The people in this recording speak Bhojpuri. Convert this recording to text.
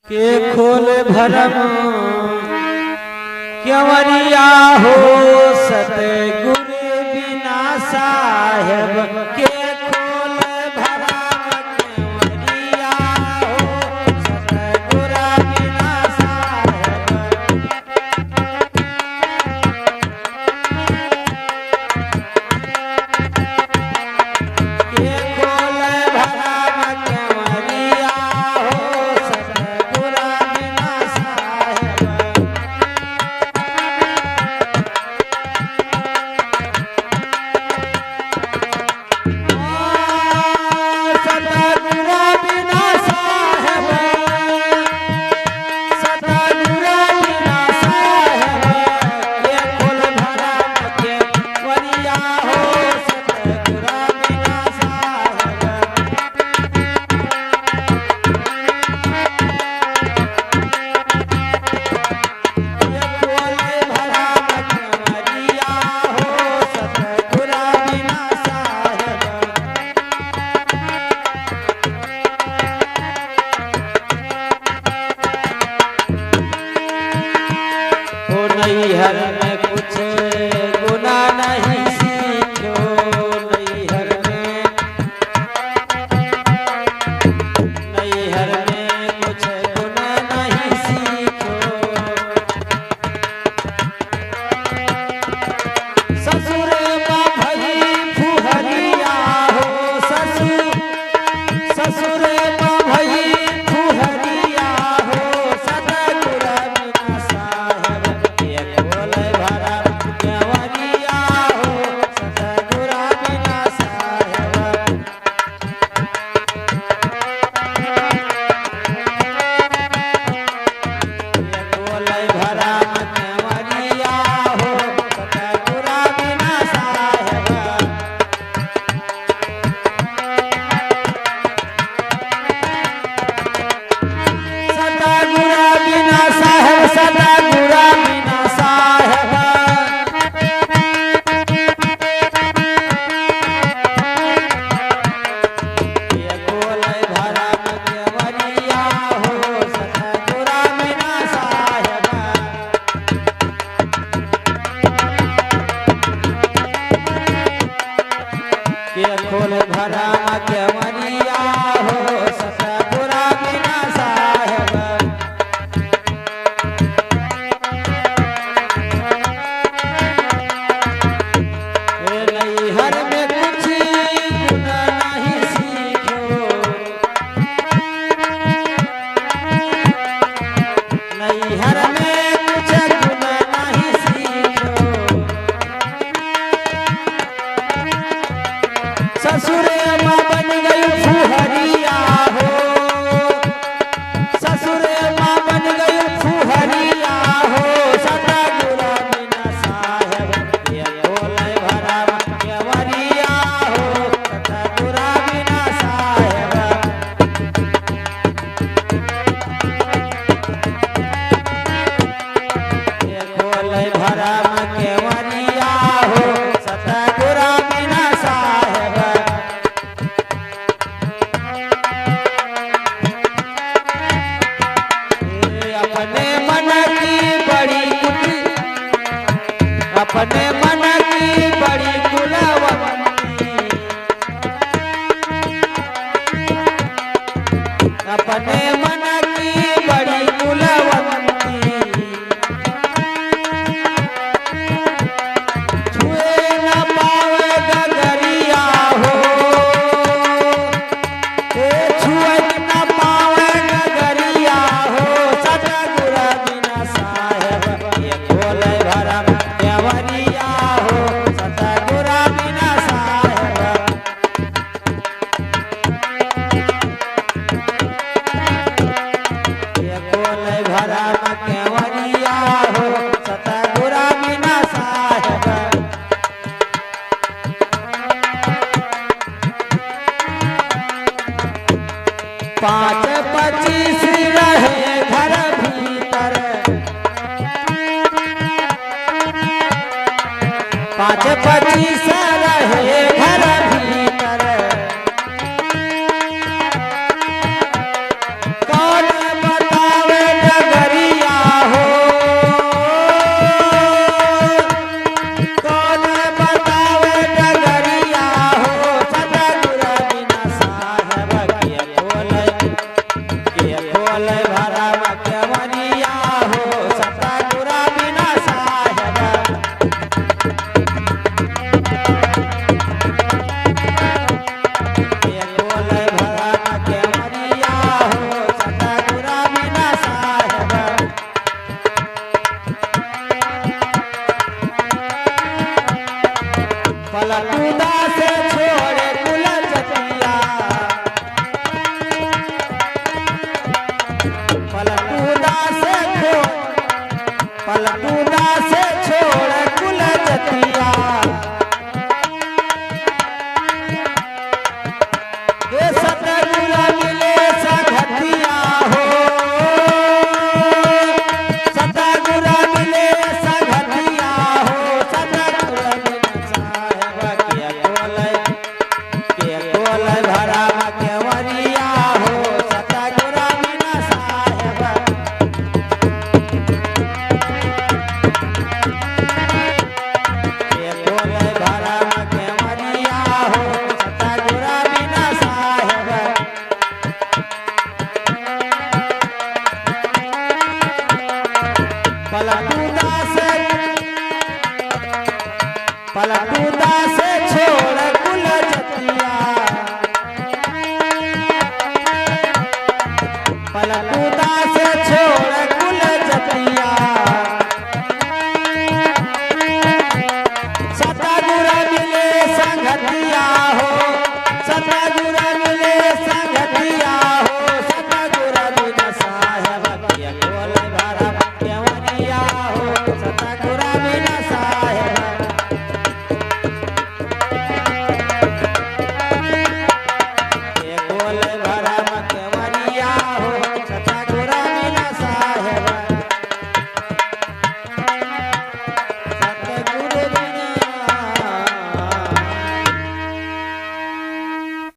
के खोल भरम क्यवरिया हो सतगुरु बिना साहेब के खोल भरम क्यवरिया हो सतगुरु बिना साहेब के खोल भरम क्यवरिया हो सतगुरु बिना साहेब सतगुरु बिना साहेब सतगुरु बिना साहेब के खोल भरम क्यवरिया हो सतगुरु बिना साहेब के खोल भरम क्यवरिया हो सतगुरु बिना साहेब हो नैहर में कुछ गुना नहीं सीखो नैहर में कुछ गुना नहीं सीखो ससुर माँ भई फुहरिया हो ससुर माँ भई फुहरिया हो सतगुरु बिना साहेब के खोल भरम क्यवरिया हो सतगुरु बिना साहेब के खोल भरम क्यवरिया हो सतगुरु बिना साहेब सतगुरु बिना साहेब सतगुरु बिना साहेब के खोल भरम क्यवरिया हो सतगुरु बिना साहेब के खोल भरम क्यवरिया हो सतगुरु बिना साहेब नैहर में कुछ गुना नहीं सीखो नैहर में कुछ गुना नहीं सीखो ससुर माँ बन गई फुहरिया हो ससुर माँ बन गई फुहरिया हो सतगुरु बिना साहेब के खोल भरम क्यवरिया हो सतगुरु बिना साहेब खोल भरा केवरिया हो सतगुरु बिना साहेब ये खोल भरा केवरिया हो सतगुरु बिना साहेब पलटूदा से छोड़े कुल जतिया पलटूदा से छोड़ कुल जतिया ये सतगुरु मिले संगतिया हो सतगुरु मिले संगतिया हो सतगुरु बिना साहेब के खोल भरा केवरिया हो सतगुरु बिना साहेब ये खोल भरा केवरिया हो सतगुरु बिना साहेब पलटूदा से छोड़ कुल जतिया पलटूदा से छोड़ कुल जतिया सतगुरु मिले संगतिया हो सतगुरु मिले संगतिया हो सतगुरु बिना साहेब के खोल